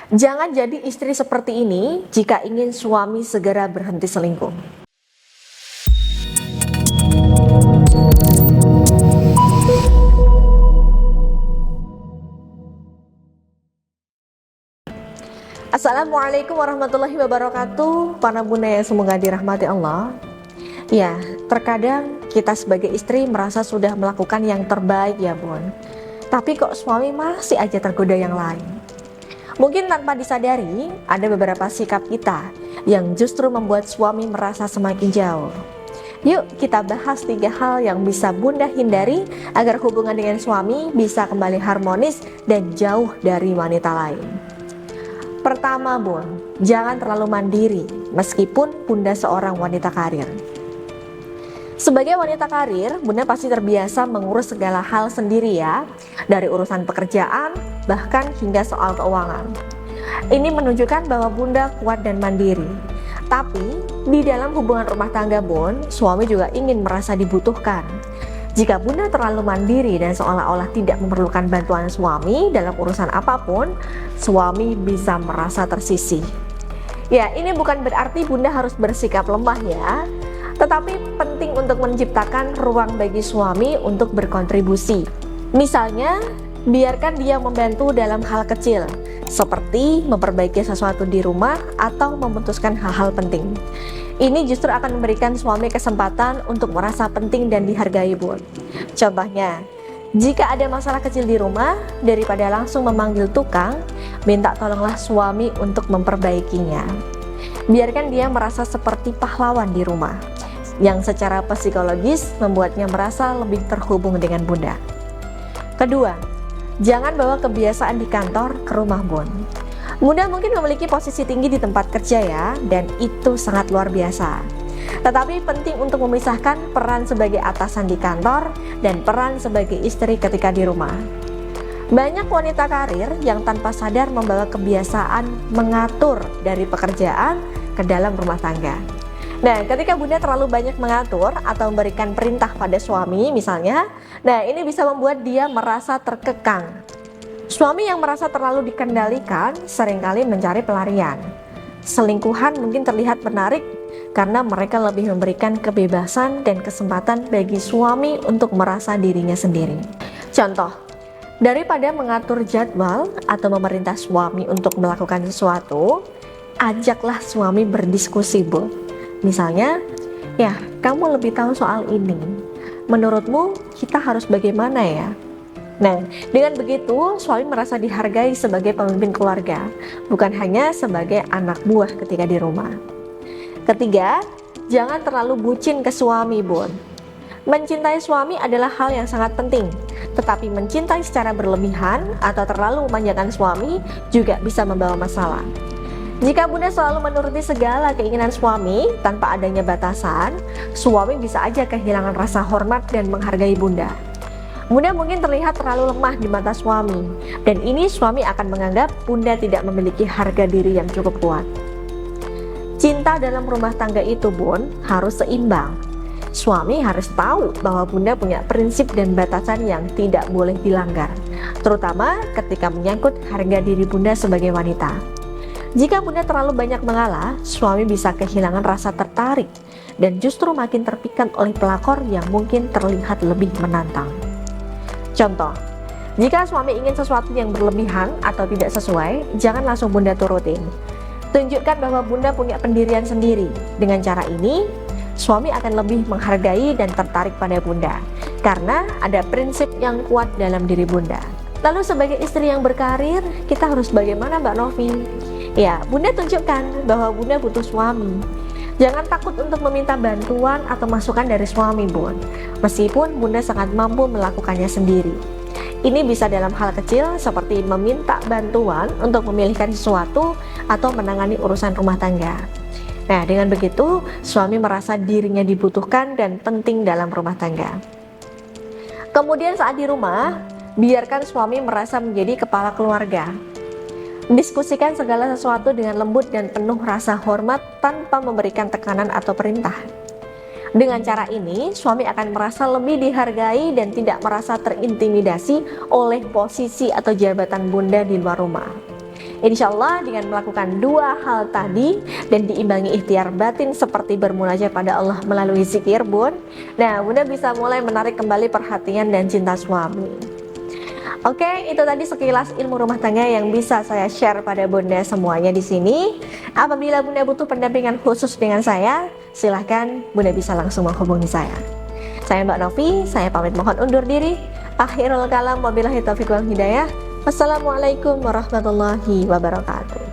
Jangan jadi istri seperti ini jika ingin suami segera berhenti selingkuh. Assalamualaikum warahmatullahi wabarakatuh. Para bunda yang semoga dirahmati Allah. Ya, terkadang kita sebagai istri merasa sudah melakukan yang terbaik ya bun, tapi kok suami masih aja tergoda yang lain. Mungkin tanpa disadari, ada beberapa sikap kita yang justru membuat suami merasa semakin jauh. Yuk kita bahas 3 hal yang bisa bunda hindari agar hubungan dengan suami bisa kembali harmonis dan jauh dari wanita lain. Pertama bun, jangan terlalu mandiri meskipun bunda seorang wanita karir. Sebagai wanita karir, bunda pasti terbiasa mengurus segala hal sendiri ya, dari urusan pekerjaan, bahkan hingga soal keuangan. Ini menunjukkan bahwa bunda kuat dan mandiri. Tapi, di dalam hubungan rumah tangga bun, suami juga ingin merasa dibutuhkan. Jika bunda terlalu mandiri dan seolah-olah tidak memerlukan bantuan suami dalam urusan apapun, suami bisa merasa tersisih. Ya, ini bukan berarti bunda harus bersikap lemah ya, tetapi penting untuk menciptakan ruang bagi suami untuk berkontribusi. Misalnya, biarkan dia membantu dalam hal kecil, seperti memperbaiki sesuatu di rumah atau memutuskan hal-hal penting. Ini justru akan memberikan suami kesempatan untuk merasa penting dan dihargai bun. Contohnya, jika ada masalah kecil di rumah, daripada langsung memanggil tukang, minta tolonglah suami untuk memperbaikinya. Biarkan dia merasa seperti pahlawan di rumah, yang secara psikologis membuatnya merasa lebih terhubung dengan bunda. Kedua, jangan bawa kebiasaan di kantor ke rumah bun. Bunda mungkin memiliki posisi tinggi di tempat kerja ya, dan itu sangat luar biasa. Tetapi penting untuk memisahkan peran sebagai atasan di kantor dan peran sebagai istri ketika di rumah. Banyak wanita karir yang tanpa sadar membawa kebiasaan mengatur dari pekerjaan ke dalam rumah tangga. Nah, ketika bunda terlalu banyak mengatur atau memberikan perintah pada suami misalnya, nah ini bisa membuat dia merasa terkekang. Suami yang merasa terlalu dikendalikan seringkali mencari pelarian. Selingkuhan mungkin terlihat menarik karena mereka lebih memberikan kebebasan dan kesempatan bagi suami untuk merasa dirinya sendiri. Contoh, daripada mengatur jadwal atau memerintah suami untuk melakukan sesuatu, ajaklah suami berdiskusi bu. Misalnya, ya kamu lebih tahu soal ini, menurutmu kita harus bagaimana ya? Nah, dengan begitu suami merasa dihargai sebagai pemimpin keluarga, bukan hanya sebagai anak buah ketika di rumah. Ketiga, jangan terlalu bucin ke suami bun. Mencintai suami adalah hal yang sangat penting, tetapi mencintai secara berlebihan atau terlalu memanjakan suami juga bisa membawa masalah. Jika bunda selalu menuruti segala keinginan suami tanpa adanya batasan, suami bisa aja kehilangan rasa hormat dan menghargai bunda. Bunda mungkin terlihat terlalu lemah di mata suami, dan ini suami akan menganggap bunda tidak memiliki harga diri yang cukup kuat. Cinta dalam rumah tangga itu bun harus seimbang. Suami harus tahu bahwa bunda punya prinsip dan batasan yang tidak boleh dilanggar, terutama ketika menyangkut harga diri bunda sebagai wanita. Jika bunda terlalu banyak mengalah, suami bisa kehilangan rasa tertarik dan justru makin terpikat oleh pelakor yang mungkin terlihat lebih menantang. Contoh, jika suami ingin sesuatu yang berlebihan atau tidak sesuai, jangan langsung bunda turutin. Tunjukkan bahwa bunda punya pendirian sendiri. Dengan cara ini, suami akan lebih menghargai dan tertarik pada bunda, karena ada prinsip yang kuat dalam diri bunda. Lalu sebagai istri yang berkarir, kita harus bagaimana Mbak Novi? Ya, bunda tunjukkan bahwa bunda butuh suami. Jangan takut untuk meminta bantuan atau masukan dari suami bun, meskipun bunda sangat mampu melakukannya sendiri. Ini bisa dalam hal kecil seperti meminta bantuan untuk memilihkan sesuatu atau menangani urusan rumah tangga. Nah, dengan begitu suami merasa dirinya dibutuhkan dan penting dalam rumah tangga. Kemudian saat di rumah, biarkan suami merasa menjadi kepala keluarga. Diskusikan segala sesuatu dengan lembut dan penuh rasa hormat tanpa memberikan tekanan atau perintah. Dengan cara ini, suami akan merasa lebih dihargai dan tidak merasa terintimidasi oleh posisi atau jabatan bunda di luar rumah. Insya Allah dengan melakukan dua hal tadi dan diimbangi ikhtiar batin seperti bermunajat pada Allah melalui zikir Bun, nah Bunda bisa mulai menarik kembali perhatian dan cinta suami. Oke, itu tadi sekilas ilmu rumah tangga yang bisa saya share pada Bunda semuanya di sini. Apabila Bunda butuh pendampingan khusus dengan saya, silahkan Bunda bisa langsung menghubungi saya. Saya Mbak Novi, saya pamit mohon undur diri. Akhirul kalam, wabillahi taufiq wal hidayah. Wassalamualaikum warahmatullahi wabarakatuh.